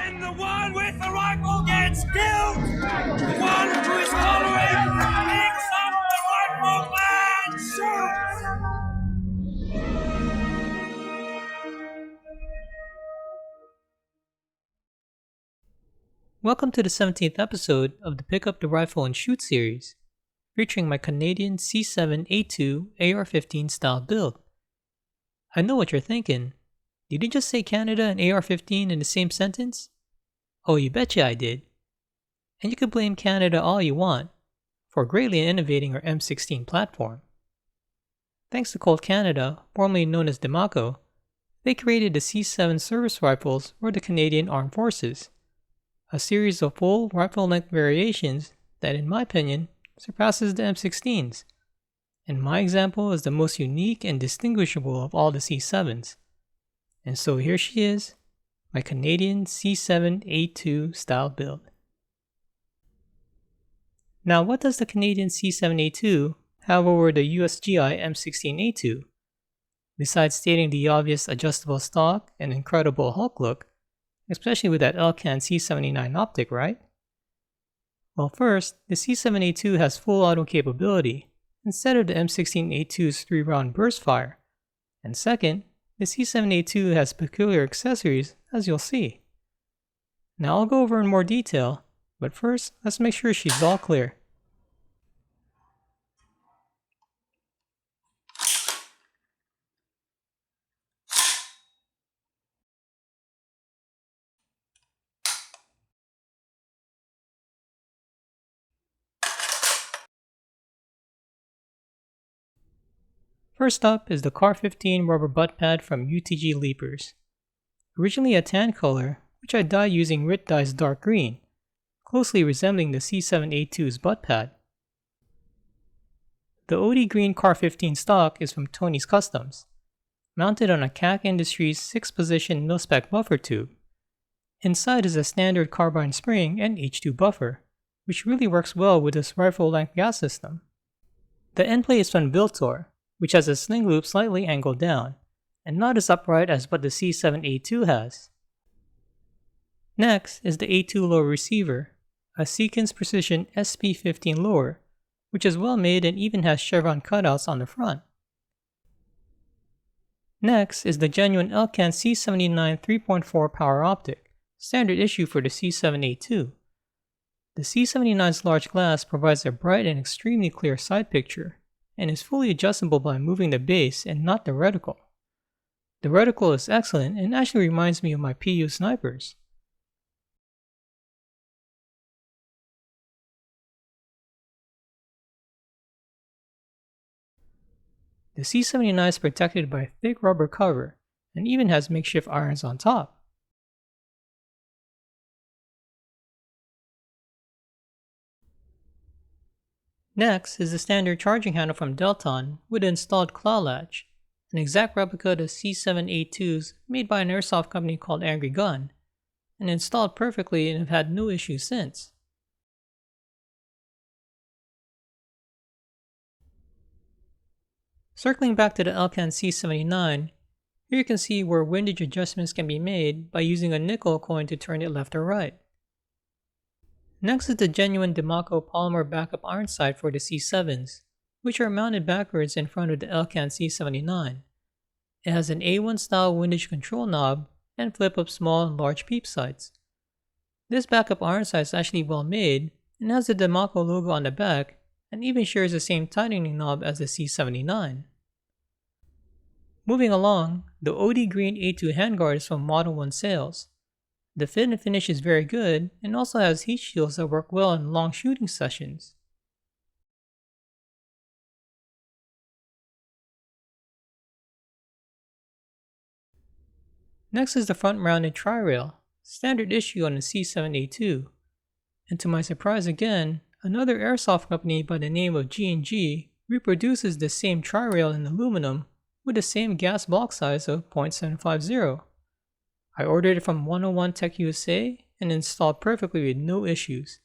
When the one with the rifle gets killed, the one who is tolerating picks up the rifle and shoots. Welcome to the 17th episode of the Pick Up the Rifle and Shoot series, featuring my Canadian C7A2 AR-15 style build. I know what you're thinking. Did you just say Canada and AR-15 in the same sentence? Oh, you betcha I did. And you can blame Canada all you want for greatly innovating our M16 platform. Thanks to Colt Canada, formerly known as Diemaco, they created the C7 service rifles for the Canadian Armed Forces, a series of full rifle length variations that, in my opinion, surpasses the M16s. And my example is the most unique and distinguishable of all the C7s. And so here she is, my Canadian C7A2 style build. Now, what does the Canadian C7A2 have over the USGI M16A2? Besides stating the obvious adjustable stock and incredible Hulk look, especially with that Elcan C79 optic, right? Well, first, the C7A2 has full auto capability instead of the M16A2's 3-round burst fire. And second, the C7A2 has peculiar accessories, as you'll see. Now I'll go over in more detail, but first, let's make sure she's all clear. First up is the AR-15 rubber butt pad from UTG Leapers. Originally a tan color, which I dyed using RIT dye's dark green, closely resembling the C7A2's butt pad. The OD green AR-15 stock is from Tony's Customs, mounted on a CAC Industries 6-position mil-spec buffer tube. Inside is a standard carbine spring and H2 buffer, which really works well with this rifle-length gas system. The endplate is from VLTOR, which has a sling loop slightly angled down, and not as upright as what the C7A2 has. Next is the A2 lower receiver, a Seekins Precision SP15 lower, which is well made and even has chevron cutouts on the front. Next is the genuine Elcan C79 3.4 power optic, standard issue for the C7A2. The C79's large glass provides a bright and extremely clear side picture, and is fully adjustable by moving the base and not the reticle. The reticle is excellent and actually reminds me of my PU snipers. The C79 is protected by a thick rubber cover and even has makeshift irons on top. Next is the standard charging handle from Delton with an installed claw latch, an exact replica of the C7A2's made by an airsoft company called Angry Gun, and installed perfectly and have had no issues since. Circling back to the Elcan C79, here you can see where windage adjustments can be made by using a nickel coin to turn it left or right. Next is the genuine Diemaco polymer backup iron sight for the C7s, which are mounted backwards in front of the Elcan C79. It has an A1 style windage control knob and flip up small and large peep sights. This backup iron sight is actually well made and has the Diemaco logo on the back and even shares the same tightening knob as the C79. Moving along, the OD green A2 handguard is from Model 1 sales. The fit and finish is very good and also has heat shields that work well in long shooting sessions. Next is the front-mounted Tri-Rail, standard issue on the C7A2. And to my surprise again, another airsoft company by the name of G&G reproduces the same Tri-Rail in aluminum with the same gas block size of .750. I ordered it from 101 Tech USA and installed perfectly with no issues.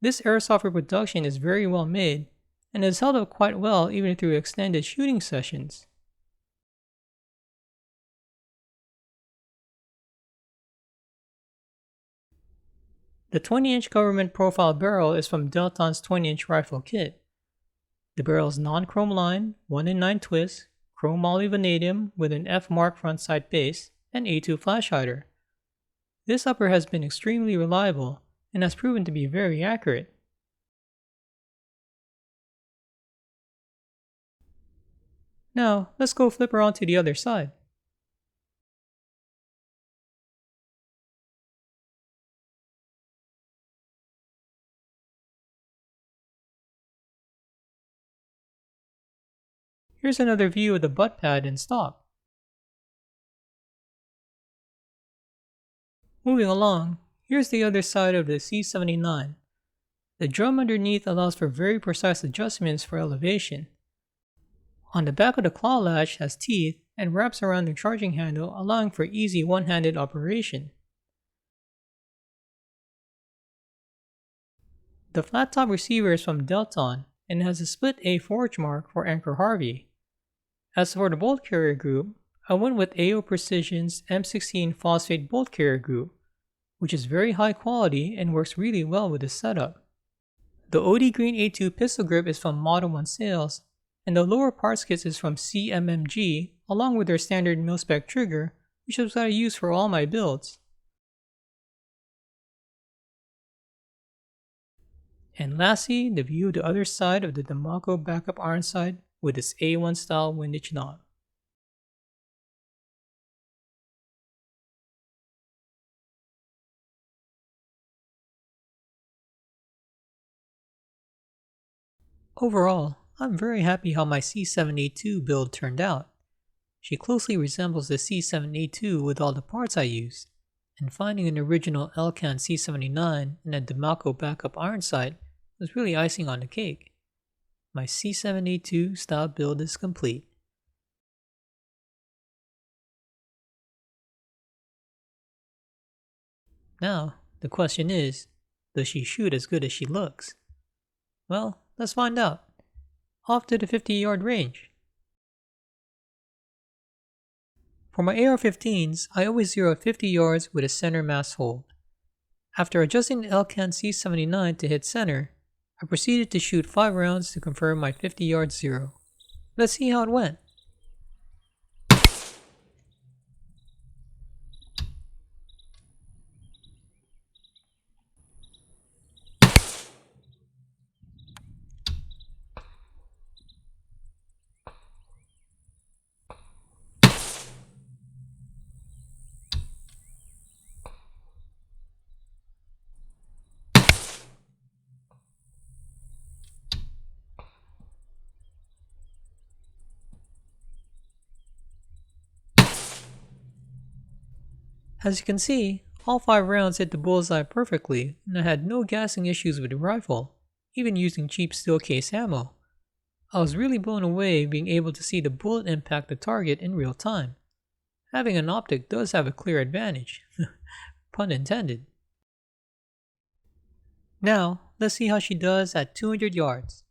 This airsoft reproduction is very well made and has held up quite well even through extended shooting sessions. The 20-inch government profile barrel is from Delton's 20-inch rifle kit. The barrel is non-chrome lined, 1 in 9 twist, chrome Moly Vanadium with an F mark front sight base, and A2 flash hider. This upper has been extremely reliable and has proven to be very accurate. Now, let's go flip around to the other side. Here's another view of the butt pad in stock. Moving along, here's the other side of the C79. The drum underneath allows for very precise adjustments for elevation. On the back of the claw latch has teeth and wraps around the charging handle, allowing for easy one-handed operation. The flat top receiver is from Delton and has a split A forge mark for Anchor Harvey. As for the bolt carrier group, I went with AO Precision's M16 Phosphate bolt carrier group, which is very high quality and works really well with this setup. The OD Green A2 pistol grip is from Model 1 Sales, and the lower parts kit is from CMMG along with their standard mil-spec trigger, which is what I use for all my builds. And lastly, the view of the other side of the Diemaco backup iron sight with its A1 style windage knob. Overall, I'm very happy how my C7A2 build turned out. She closely resembles the C7A2 with all the parts I used, and finding an original Elcan C79 and a Diemaco backup iron sight was really icing on the cake. My C7A2 style build is complete. Now, the question is, does she shoot as good as she looks? Well, let's find out. Off to the 50-yard range. For my AR-15s, I always zero at 50 yards with a center mass hold. After adjusting the Elcan C79 to hit center, I proceeded to shoot 5 rounds to confirm my 50-yard zero. Let's see how it went. As you can see, all 5 rounds hit the bullseye perfectly, and I had no gassing issues with the rifle, even using cheap steel case ammo. I was really blown away being able to see the bullet impact the target in real time. Having an optic does have a clear advantage. Pun intended. Now, let's see how she does at 200 yards.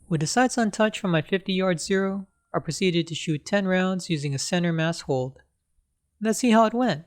With the sights untouched from my 50-yard zero, I proceeded to shoot 10 rounds using a center mass hold. Let's see how it went.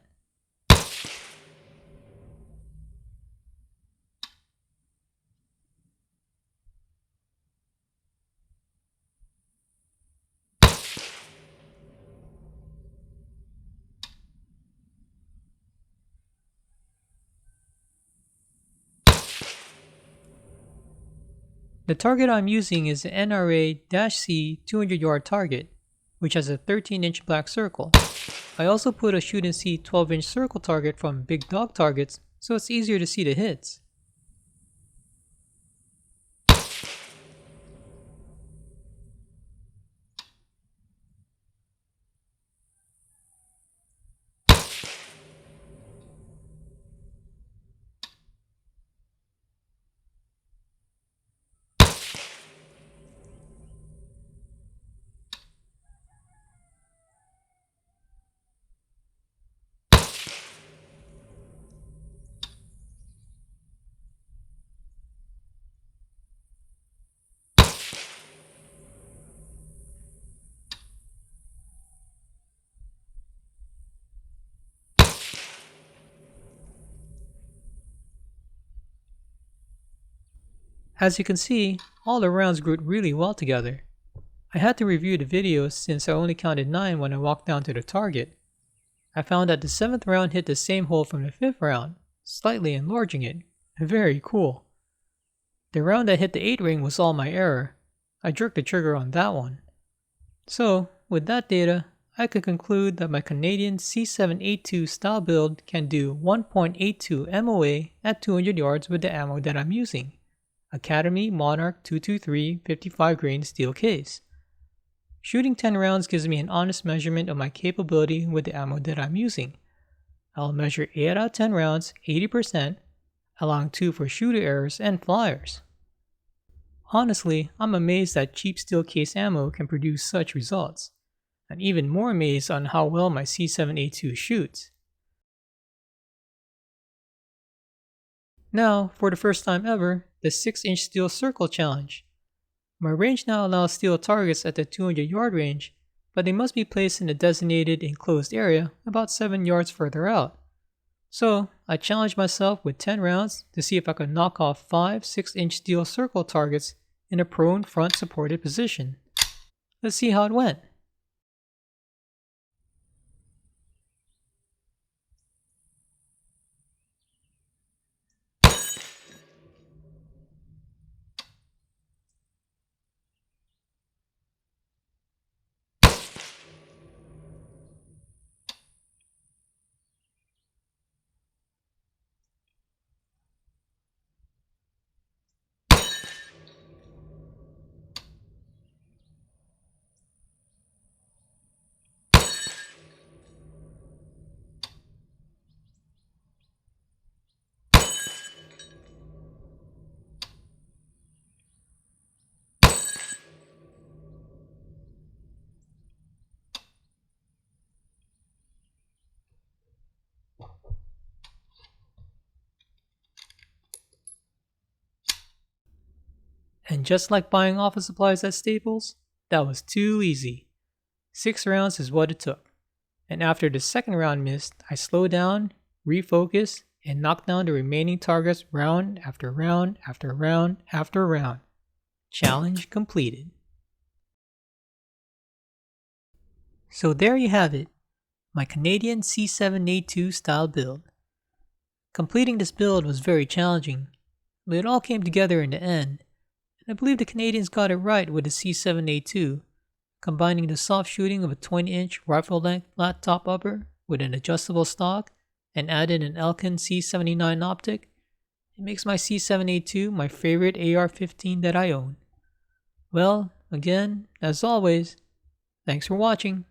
The target I'm using is the NRA-C 200-yard target, which has a 13-inch black circle. I also put a Shoot and See 12-inch circle target from Big Dog Targets, so it's easier to see the hits. As you can see, all the rounds grouped really well together. I had to review the videos since I only counted 9 when I walked down to the target. I found that the 7th round hit the same hole from the 5th round, slightly enlarging it. Very cool. The round that hit the 8 ring was all my error. I jerked the trigger on that one. So, with that data, I could conclude that my Canadian C7A2 style build can do 1.82 MOA at 200 yards with the ammo that I'm using. Academy Monarch 223 55 grain steel case. Shooting 10 rounds gives me an honest measurement of my capability with the ammo that I'm using. I'll measure 8 out of 10 rounds 80%, allowing 2 for shooter errors and flyers. Honestly, I'm amazed that cheap steel case ammo can produce such results. I'm even more amazed on how well my C7A2 shoots. Now, for the first time ever, the 6-inch steel circle challenge. My range now allows steel targets at the 200 yard range, but they must be placed in a designated enclosed area about 7 yards further out. So, I challenged myself with 10 rounds to see if I could knock off 5 6-inch steel circle targets in a prone front supported position. Let's see how it went. And just like buying office supplies at Staples, that was too easy. 6 rounds is what it took. And after the second round missed, I slowed down, refocused, and knocked down the remaining targets round after round after round after round. Challenge completed. So there you have it, my Canadian C7A2 style build. Completing this build was very challenging, but it all came together in the end. I believe the Canadians got it right with the C7A2, combining the soft shooting of a 20-inch rifle-length flat top upper with an adjustable stock and added an Elcan C79 optic. It makes my C7A2 my favorite AR-15 that I own. Well, again, as always, thanks for watching.